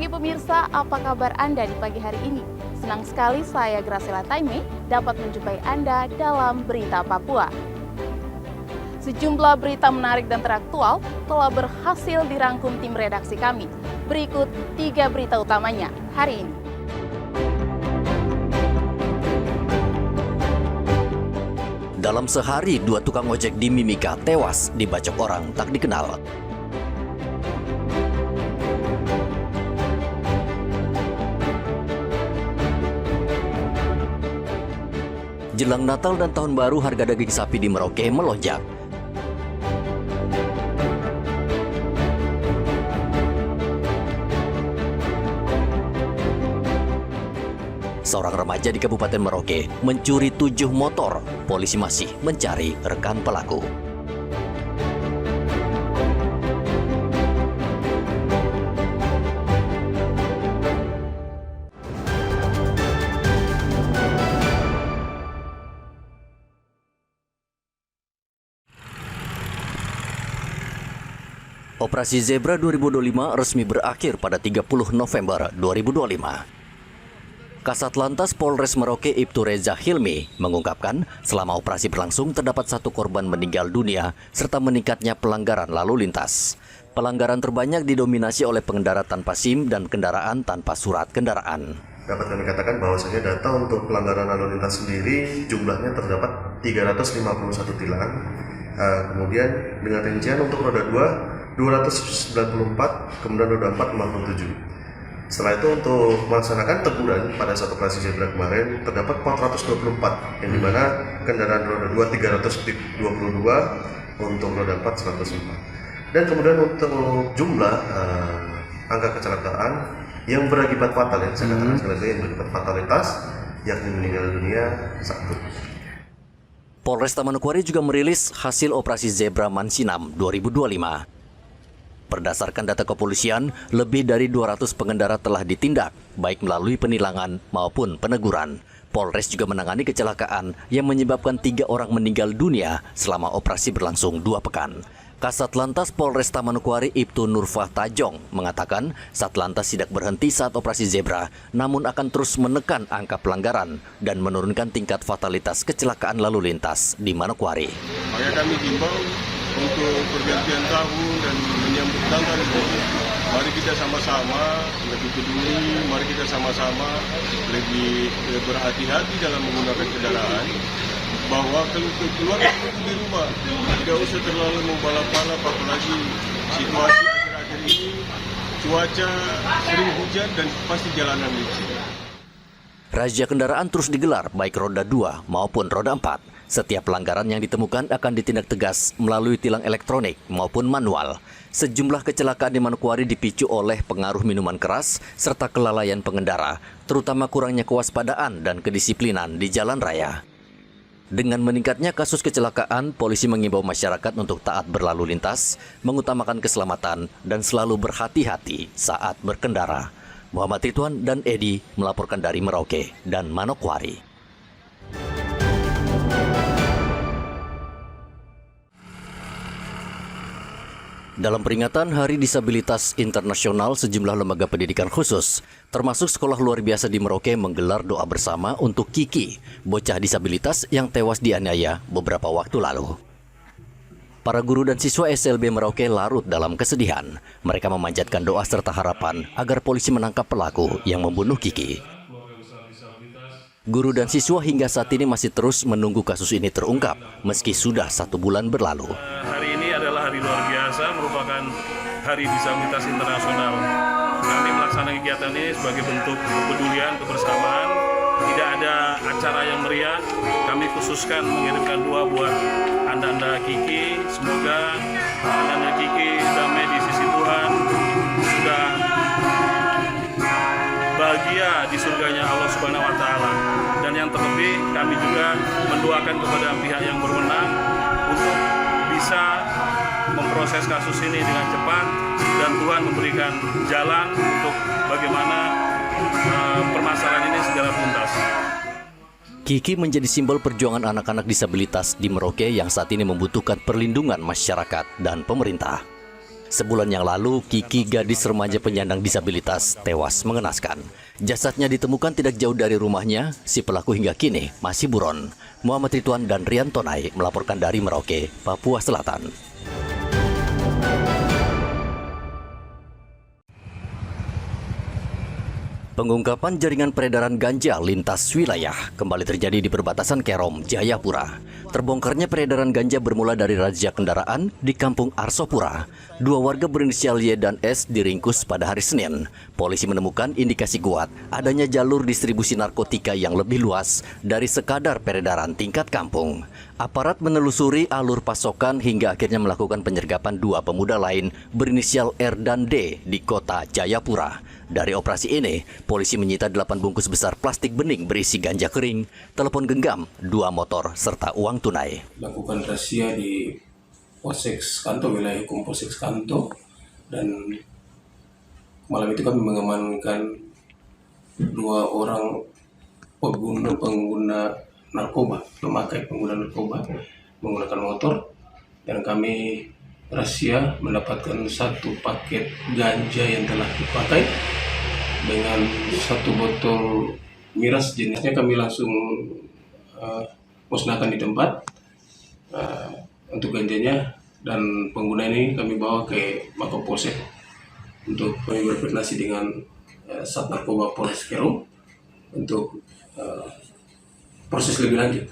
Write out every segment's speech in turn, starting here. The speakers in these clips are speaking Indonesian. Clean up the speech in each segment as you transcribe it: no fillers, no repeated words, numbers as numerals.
pagi pemirsa, apa kabar Anda di pagi hari ini? Senang sekali saya Graciela Taime dapat menjumpai Anda dalam Berita Papua. Sejumlah berita menarik dan teraktual telah berhasil dirangkum tim redaksi kami. Berikut 3 berita utamanya hari ini. Dalam sehari, 2 tukang ojek di Mimika tewas dibacok orang tak dikenal. Jelang Natal dan Tahun Baru, harga daging sapi di Merauke melonjak. Seorang remaja di Kabupaten Merauke mencuri 7 motor. Polisi masih mencari rekan pelaku. Operasi Zebra 2025 resmi berakhir pada 30 November 2025. Kasat Lantas Polres Merauke Ibtu Reza Hilmi mengungkapkan selama operasi berlangsung terdapat 1 korban meninggal dunia serta meningkatnya pelanggaran lalu lintas. Pelanggaran terbanyak didominasi oleh pengendara tanpa SIM dan kendaraan tanpa surat kendaraan. Dapat kami katakan bahwasanya data untuk pelanggaran lalu lintas sendiri jumlahnya terdapat 351 tilang. Kemudian dengan rincian untuk roda 2 294, kemudian roda 4 57. Setelah itu untuk melaksanakan teguran pada saat operasi Zebra kemarin terdapat 424, yang dimana kendaraan roda 2 322, untuk roda 4 104. Dan kemudian untuk jumlah angka kecelakaan yang berakibat fatal, yang saya katakan sekali lagi yang berakibat fatalitas, yakni meninggal dunia 1. Polresta Manokwari juga merilis hasil operasi Zebra Mansinam 2025. Berdasarkan data kepolisian, lebih dari 200 pengendara telah ditindak, baik melalui penilangan maupun peneguran. Polres juga menangani kecelakaan yang menyebabkan 3 orang meninggal dunia selama operasi berlangsung 2 pekan. Kasat Lantas Polresta Manokwari Ibtu Nurfah Tajong mengatakan Satlantas tidak berhenti saat operasi Zebra, namun akan terus menekan angka pelanggaran dan menurunkan tingkat fatalitas kecelakaan lalu lintas di Manokwari. Maka kami himbau untuk pergantian tahun dan menyambut Natal ini, mari kita sama-sama lebih peduli, mari kita sama-sama lebih berhati-hati dalam menggunakan kendaraan. Bahwa kalau keluar di rumah tidak usah terlalu membalap-balap, apalagi situasi akhir-akhir ini cuaca sering hujan dan pasti jalanan licin. Razia kendaraan terus digelar baik roda 2 maupun roda 4. Setiap pelanggaran yang ditemukan akan ditindak tegas melalui tilang elektronik maupun manual. Sejumlah kecelakaan di Manokwari dipicu oleh pengaruh minuman keras serta kelalaian pengendara, terutama kurangnya kewaspadaan dan kedisiplinan di jalan raya. Dengan meningkatnya kasus kecelakaan, polisi mengimbau masyarakat untuk taat berlalu lintas, mengutamakan keselamatan, dan selalu berhati-hati saat berkendara. Muhammad Ridwan dan Edi melaporkan dari Merauke dan Manokwari. Dalam peringatan Hari Disabilitas Internasional, sejumlah lembaga pendidikan khusus, termasuk sekolah luar biasa di Merauke, menggelar doa bersama untuk Kiki, bocah disabilitas yang tewas dianiaya beberapa waktu lalu. Para guru dan siswa SLB Merauke larut dalam kesedihan. Mereka memanjatkan doa serta harapan agar polisi menangkap pelaku yang membunuh Kiki. Guru dan siswa hingga saat ini masih terus menunggu kasus ini terungkap, meski sudah 1 bulan berlalu. Hari ini adalah hari luar biasa, merupakan Hari Disabilitas Internasional. Kami melaksanakan kegiatan ini sebagai bentuk kepedulian, kebersamaan. Tidak ada acara yang meriah. Kami khususkan mengirimkan doa buat anda-anda Kiki. Semoga anda-anda Kiki damai di sisi Tuhan, sudah bahagia di surganya Allah Subhanahu wa Ta'ala. Dan yang terlebih, kami juga mendoakan kepada pihak yang berwenang untuk bisa memproses kasus ini dengan cepat dan Tuhan memberikan jalan untuk bagaimana permasalahan ini segera tuntas. Kiki menjadi simbol perjuangan anak-anak disabilitas di Merauke yang saat ini membutuhkan perlindungan masyarakat dan pemerintah. Sebulan yang lalu, Kiki, gadis remaja penyandang disabilitas, tewas mengenaskan. Jasadnya ditemukan tidak jauh dari rumahnya, si pelaku hingga kini masih buron. Muhammad Ridwan dan Rian Tonai melaporkan dari Merauke, Papua Selatan. Pengungkapan jaringan peredaran ganja lintas wilayah kembali terjadi di perbatasan Kerom, Jayapura. Terbongkarnya peredaran ganja bermula dari razia kendaraan di Kampung Arsopura. 2 warga berinisial Y dan S diringkus pada hari Senin. Polisi menemukan indikasi kuat adanya jalur distribusi narkotika yang lebih luas dari sekadar peredaran tingkat kampung. Aparat menelusuri alur pasokan hingga akhirnya melakukan penyergapan 2 pemuda lain berinisial R dan D di kota Jayapura. Dari operasi ini, polisi menyita 8 bungkus besar plastik bening berisi ganja kering, telepon genggam, 2 motor, serta uang tunai. Lakukan razia di Polsek Kanto, wilayah hukum Polsek Kanto, dan malam itu kami mengamankan 2 orang pengguna narkoba, pemakai pengguna narkoba menggunakan motor, dan kami razia mendapatkan 1 paket ganja yang telah dipakai dengan 1 botol miras jenisnya. Kami langsung musnahkan di tempat untuk ganjanya, dan pengguna ini kami bawa ke Mapolsek untuk kami berkoordinasi dengan Sat Narkoba Polres Kerom untuk proses lebih lanjut.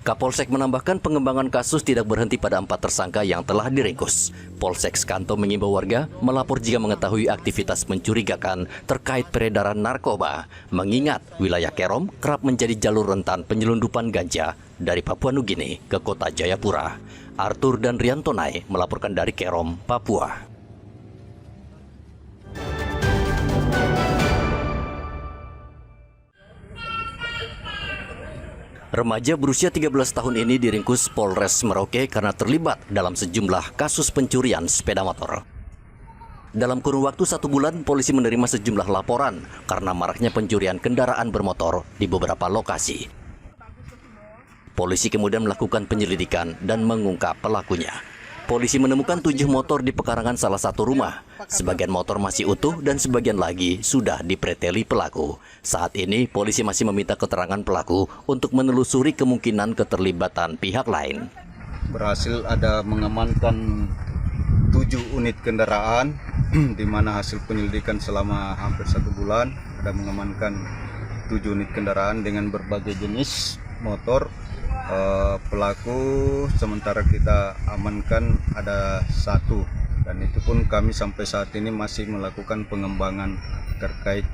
Kapolsek menambahkan pengembangan kasus tidak berhenti pada 4 tersangka yang telah diringkus. Polsek Kanto mengimbau warga melapor jika mengetahui aktivitas mencurigakan terkait peredaran narkoba. Mengingat wilayah Kerom kerap menjadi jalur rentan penyelundupan ganja dari Papua Nugini ke kota Jayapura. Arthur dan Rian Tonai melaporkan dari Kerom, Papua. Remaja berusia 13 tahun ini diringkus Polres Merauke karena terlibat dalam sejumlah kasus pencurian sepeda motor. Dalam kurun waktu 1 bulan, polisi menerima sejumlah laporan karena maraknya pencurian kendaraan bermotor di beberapa lokasi. Polisi kemudian melakukan penyelidikan dan mengungkap pelakunya. Polisi menemukan 7 motor di pekarangan salah satu rumah. Sebagian motor masih utuh dan sebagian lagi sudah dipreteli pelaku. Saat ini polisi masih meminta keterangan pelaku untuk menelusuri kemungkinan keterlibatan pihak lain. Berhasil ada mengamankan 7 unit kendaraan, di mana hasil penyelidikan selama hampir 1 bulan ada mengamankan 7 unit kendaraan dengan berbagai jenis motor. Pelaku sementara kita amankan ada 1, dan itu pun kami sampai saat ini masih melakukan pengembangan terkait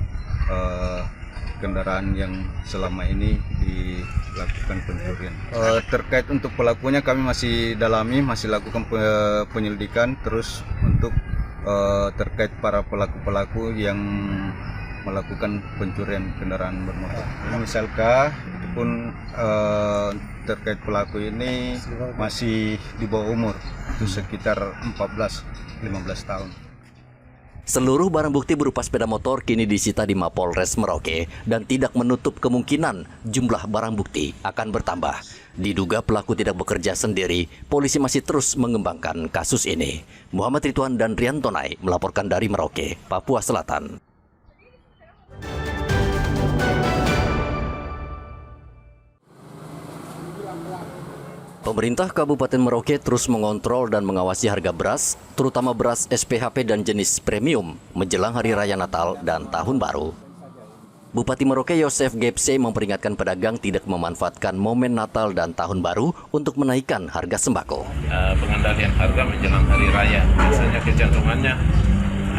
kendaraan yang selama ini dilakukan pencurian. Terkait untuk pelakunya kami masih dalami, masih lakukan penyelidikan terus untuk terkait para pelaku-pelaku yang melakukan pencurian kendaraan bermotor. Misalkan itu pun terkait pelaku ini masih di bawah umur, itu sekitar 14-15 tahun. Seluruh barang bukti berupa sepeda motor kini disita di Mapolres Merauke dan tidak menutup kemungkinan jumlah barang bukti akan bertambah. Diduga pelaku tidak bekerja sendiri, polisi masih terus mengembangkan kasus ini. Muhammad Ridwan dan Rian Tonai melaporkan dari Merauke, Papua Selatan. Pemerintah Kabupaten Merauke terus mengontrol dan mengawasi harga beras, terutama beras SPHP dan jenis premium, menjelang Hari Raya Natal dan Tahun Baru. Bupati Merauke Yosef Gepse memperingatkan pedagang tidak memanfaatkan momen Natal dan Tahun Baru untuk menaikkan harga sembako. Pengendalian harga menjelang Hari Raya, biasanya kecenderungannya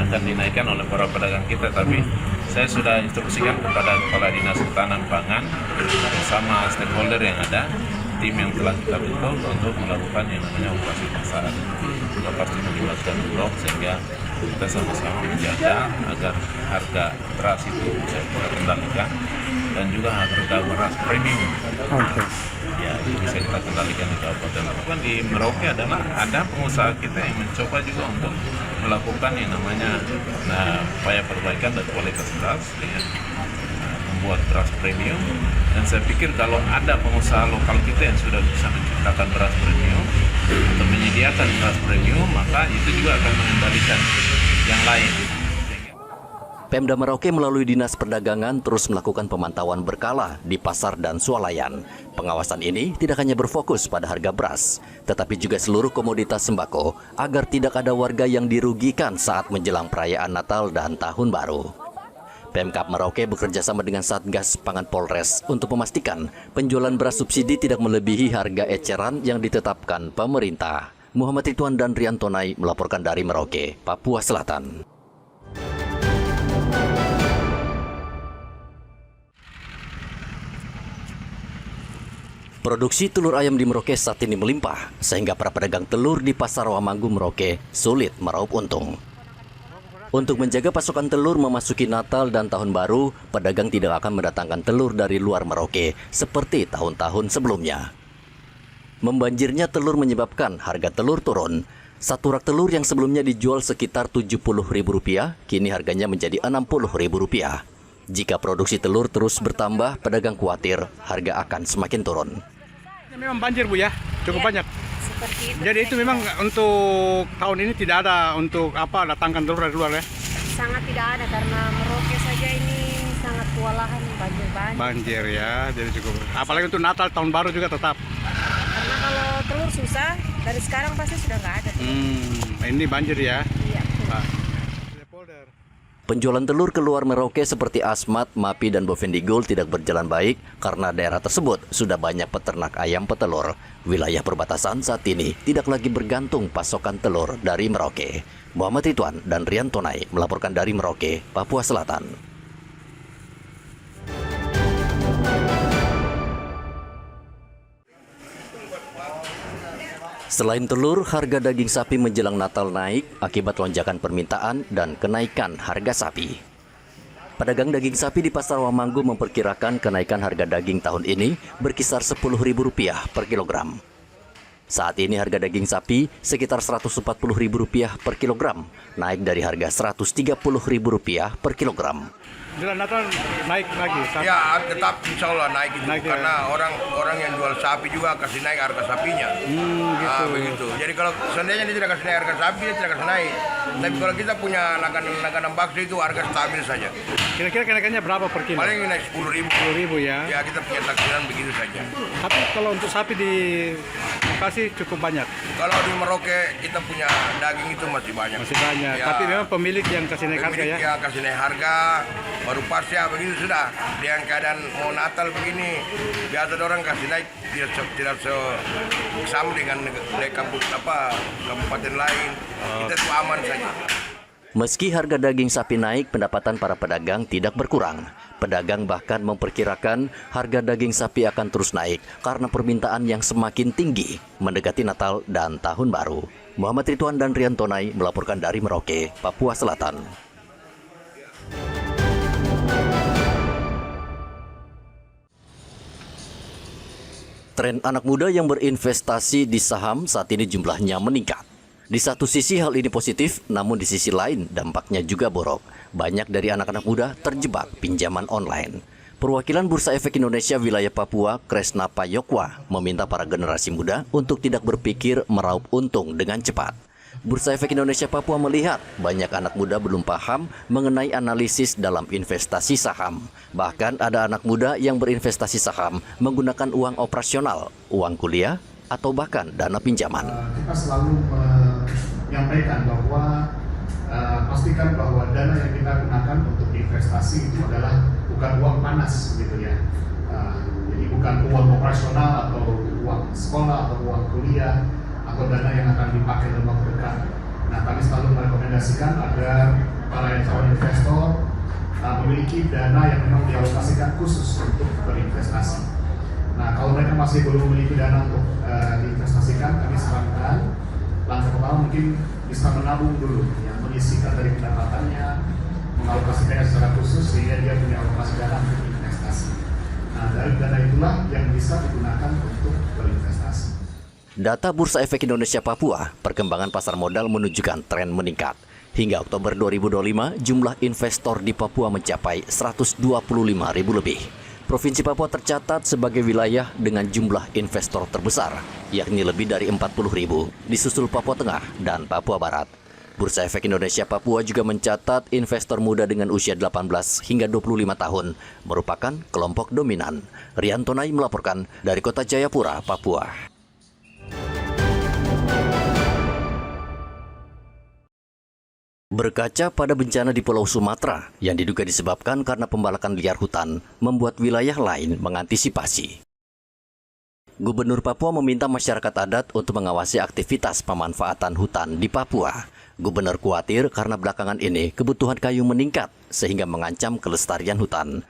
akan dinaikkan oleh para pedagang kita, tapi saya sudah instruksikan kepada Kepala Dinas Ketahanan Pangan bersama stakeholder yang ada, tim yang telah kita bentuk untuk melakukan yang namanya operasi pasar. Kita pasti melibatkan Bulog sehingga kita sama-sama menjaga agar harga beras itu bisa kita kendalikan, dan juga harga beras premium. Ya, itu bisa kita kendalikan di Kabupaten Merauke. Di Merauke adalah ada pengusaha kita yang mencoba juga untuk melakukan yang namanya upaya perbaikan dan kualitas beras dengan membuat beras premium. Dan saya pikir kalau ada pengusaha lokal kita yang sudah bisa menciptakan beras premium, atau menyediakan kelas premium, maka itu juga akan mengendalikan yang lain. Pemda Merauke melalui Dinas Perdagangan terus melakukan pemantauan berkala di pasar dan swalayan. Pengawasan ini tidak hanya berfokus pada harga beras, tetapi juga seluruh komoditas sembako agar tidak ada warga yang dirugikan saat menjelang perayaan Natal dan Tahun Baru. Pemkab Merauke bekerja sama dengan Satgas Pangan Polres untuk memastikan penjualan beras subsidi tidak melebihi harga eceran yang ditetapkan pemerintah. Muhammad Ridwan dan Rian Tonai melaporkan dari Merauke, Papua Selatan. Produksi telur ayam di Merauke saat ini melimpah, sehingga para pedagang telur di Pasar Rawamanggung Merauke sulit meraup untung. Untuk menjaga pasokan telur memasuki Natal dan Tahun Baru, pedagang tidak akan mendatangkan telur dari luar Merauke seperti tahun-tahun sebelumnya. Membanjirnya telur menyebabkan harga telur turun. Satu rak telur yang sebelumnya dijual sekitar Rp70.000, kini harganya menjadi Rp60.000. Jika produksi telur terus bertambah, pedagang khawatir harga akan semakin turun. Memang banjir Bu ya, cukup banyak. Seperti itu. Jadi itu memang untuk tahun ini tidak ada untuk datangkan telur dari luar ya? Sangat tidak ada karena Merauke saja ini sangat kewalahan banjir. Banjir ya, jadi cukup. Apalagi untuk Natal, Tahun Baru juga tetap. Karena kalau telur susah, dari sekarang pasti sudah nggak ada. Ini banjir ya? Iya. Penjualan telur keluar Merauke seperti Asmat, Mapi, dan Bovendigul tidak berjalan baik karena daerah tersebut sudah banyak peternak ayam petelur. Wilayah perbatasan saat ini tidak lagi bergantung pasokan telur dari Merauke. Muhammad Ridwan dan Rian Tonai melaporkan dari Merauke, Papua Selatan. Selain telur, harga daging sapi menjelang Natal naik akibat lonjakan permintaan dan kenaikan harga sapi. Pedagang daging sapi di Pasar Rawamanggung memperkirakan kenaikan harga daging tahun ini berkisar Rp10.000 per kilogram. Saat ini harga daging sapi sekitar Rp140.000 per kilogram, naik dari harga Rp130.000 per kilogram. Jelang Natal naik lagi? Sapi. Ya, tetap insya Allah naik itu. Naik karena orang yang jual sapi juga kasih naik harga sapinya. Gitu. Begitu. Jadi kalau seandainya dia tidak kasih naik harga sapi, dia tidak kasih naik. Tapi kalau kita punya langganan bakso itu harga stabil saja. Kira-kira kenaikannya berapa per kilo? Paling naik 10.000. 10.000 ya? Ya, kita punya taksiran begitu saja. Tapi kalau untuk sapi di Bekasi cukup banyak? Kalau di Merauke kita punya daging itu masih banyak. Masih banyak, ya, tapi memang pemilik yang kasih naik harga ya? Ya, kasih naik harga, baru pas ya begitu sudah. Dengan keadaan mau Natal begini, biasa orang kasih naik tidak sama dengan kabupaten lain. Kita tuh aman saja. Meski harga daging sapi naik, pendapatan para pedagang tidak berkurang. Pedagang bahkan memperkirakan harga daging sapi akan terus naik karena permintaan yang semakin tinggi mendekati Natal dan Tahun Baru. Muhammad Ridwan dan Rian Tonai melaporkan dari Merauke, Papua Selatan. Tren anak muda yang berinvestasi di saham saat ini jumlahnya meningkat. Di satu sisi hal ini positif, namun di sisi lain dampaknya juga buruk. Banyak dari anak-anak muda terjebak pinjaman online. Perwakilan Bursa Efek Indonesia wilayah Papua, Kresna Payokwa, meminta para generasi muda untuk tidak berpikir meraup untung dengan cepat. Bursa Efek Indonesia Papua melihat banyak anak muda belum paham mengenai analisis dalam investasi saham. Bahkan ada anak muda yang berinvestasi saham menggunakan uang operasional, uang kuliah, atau bahkan dana pinjaman. Kita selalu menyampaikan bahwa pastikan bahwa dana yang kita gunakan untuk investasi itu adalah bukan uang panas gitu ya. Jadi bukan uang operasional atau uang sekolah atau uang kuliah atau dana yang akan dipakai dalam waktu dekat. Nah, kami selalu merekomendasikan agar para calon investor memiliki dana yang memang dialokasikan khusus untuk berinvestasi. Nah, kalau mereka masih belum memiliki dana untuk diinvestasikan, kami sarankan langkah pertama mungkin bisa menabung dulu, yang menyisihkan dari pendapatannya, mengalokasikannya secara khusus sehingga dia punya alokasi dana untuk investasi. Nah, dari dana itulah yang bisa digunakan untuk berinvestasi. Data Bursa Efek Indonesia Papua, perkembangan pasar modal menunjukkan tren meningkat. Hingga Oktober 2025, jumlah investor di Papua mencapai 125.000 lebih. Provinsi Papua tercatat sebagai wilayah dengan jumlah investor terbesar, yakni lebih dari 40.000, disusul Papua Tengah dan Papua Barat. Bursa Efek Indonesia Papua juga mencatat investor muda dengan usia 18 hingga 25 tahun merupakan kelompok dominan. Rian Tonai melaporkan dari Kota Jayapura, Papua. Berkaca pada bencana di Pulau Sumatera yang diduga disebabkan karena pembalakan liar hutan, membuat wilayah lain mengantisipasi. Gubernur Papua meminta masyarakat adat untuk mengawasi aktivitas pemanfaatan hutan di Papua. Gubernur khawatir karena belakangan ini kebutuhan kayu meningkat sehingga mengancam kelestarian hutan.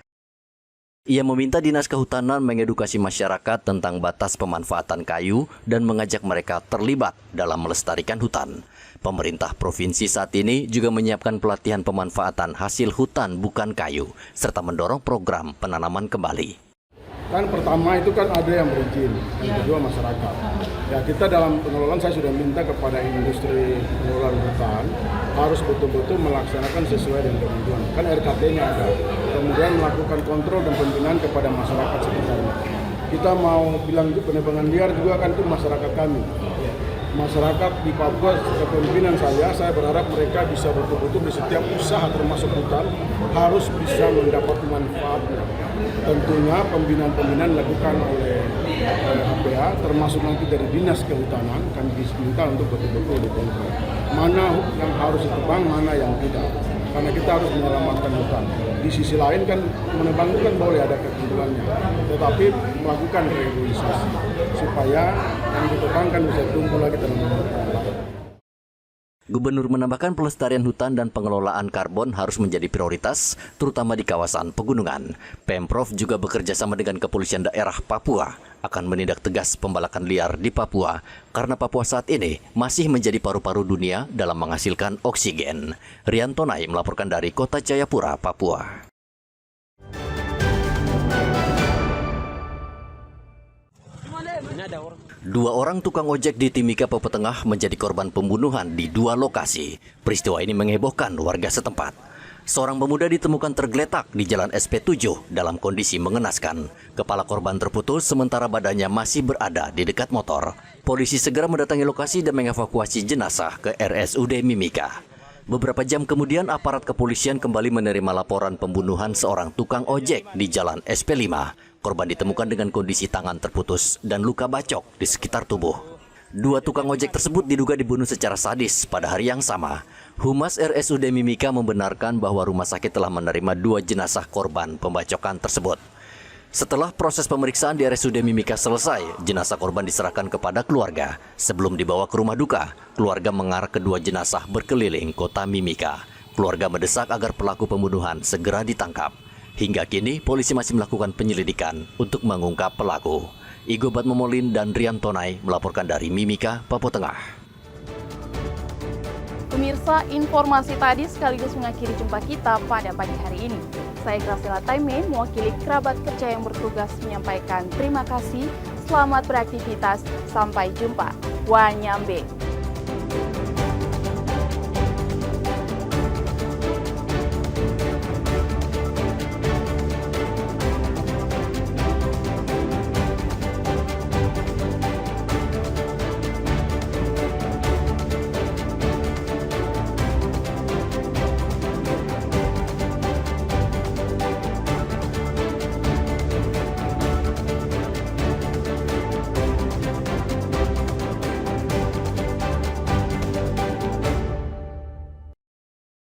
Ia meminta Dinas Kehutanan mengedukasi masyarakat tentang batas pemanfaatan kayu dan mengajak mereka terlibat dalam melestarikan hutan. Pemerintah provinsi saat ini juga menyiapkan pelatihan pemanfaatan hasil hutan bukan kayu, serta mendorong program penanaman kembali. Kan pertama itu kan ada yang berizin, yang kedua masyarakat. Ya kita dalam pengelolaan saya sudah minta kepada industri pengelolaan hutan harus betul-betul melaksanakan sesuai dengan ketentuan. Kan RKT-nya ada. Kemudian melakukan kontrol dan pembinaan kepada masyarakat sekitarnya. Kita mau bilang itu penebangan liar juga kan itu masyarakat kami. Masyarakat di Papua, kepemimpinan saya berharap mereka bisa betul-betul di setiap usaha termasuk hutan harus bisa mendapat manfaatnya. Tentunya pembinaan dilakukan oleh APA, termasuk nanti dari Dinas Kehutanan, kami diminta untuk betul-betul dikontrol. Mana yang harus ditebang, mana yang tidak. Karena kita harus menyelamatkan hutan. Di sisi lain kan menebang itu kan boleh ada ketentuannya, tetapi melakukan regulasi supaya yang ditebangkan bisa tumbuh lagi dalam hutan. Gubernur menambahkan pelestarian hutan dan pengelolaan karbon harus menjadi prioritas, terutama di kawasan pegunungan. Pemprov juga bekerja sama dengan Kepolisian Daerah Papua akan menindak tegas pembalakan liar di Papua, karena Papua saat ini masih menjadi paru-paru dunia dalam menghasilkan oksigen. Rian Tonai melaporkan dari Kota Jayapura, Papua. Dua orang tukang ojek di Timika, Papua Tengah menjadi korban pembunuhan di dua lokasi. Peristiwa ini menghebohkan warga setempat. Seorang pemuda ditemukan tergeletak di Jalan SP7 dalam kondisi mengenaskan. Kepala korban terputus sementara badannya masih berada di dekat motor. Polisi segera mendatangi lokasi dan mengevakuasi jenazah ke RSUD Mimika. Beberapa jam kemudian aparat kepolisian kembali menerima laporan pembunuhan seorang tukang ojek di Jalan SP5. Korban ditemukan dengan kondisi tangan terputus dan luka bacok di sekitar tubuh. Dua tukang ojek tersebut diduga dibunuh secara sadis pada hari yang sama. Humas RSUD Mimika membenarkan bahwa rumah sakit telah menerima dua jenazah korban pembacokan tersebut. Setelah proses pemeriksaan di RSUD Mimika selesai, jenazah korban diserahkan kepada keluarga. Sebelum dibawa ke rumah duka, keluarga mengarak kedua jenazah berkeliling kota Mimika. Keluarga mendesak agar pelaku pembunuhan segera ditangkap. Hingga kini, polisi masih melakukan penyelidikan untuk mengungkap pelaku. Igo Batmomolin dan Rian Tonai melaporkan dari Mimika, Papua Tengah. Pemirsa, informasi tadi sekaligus mengakhiri jumpa kita pada pagi hari ini. Saya Graciela Taime, mewakili kerabat kerja yang bertugas menyampaikan terima kasih, selamat beraktivitas, sampai jumpa. Wanyambe.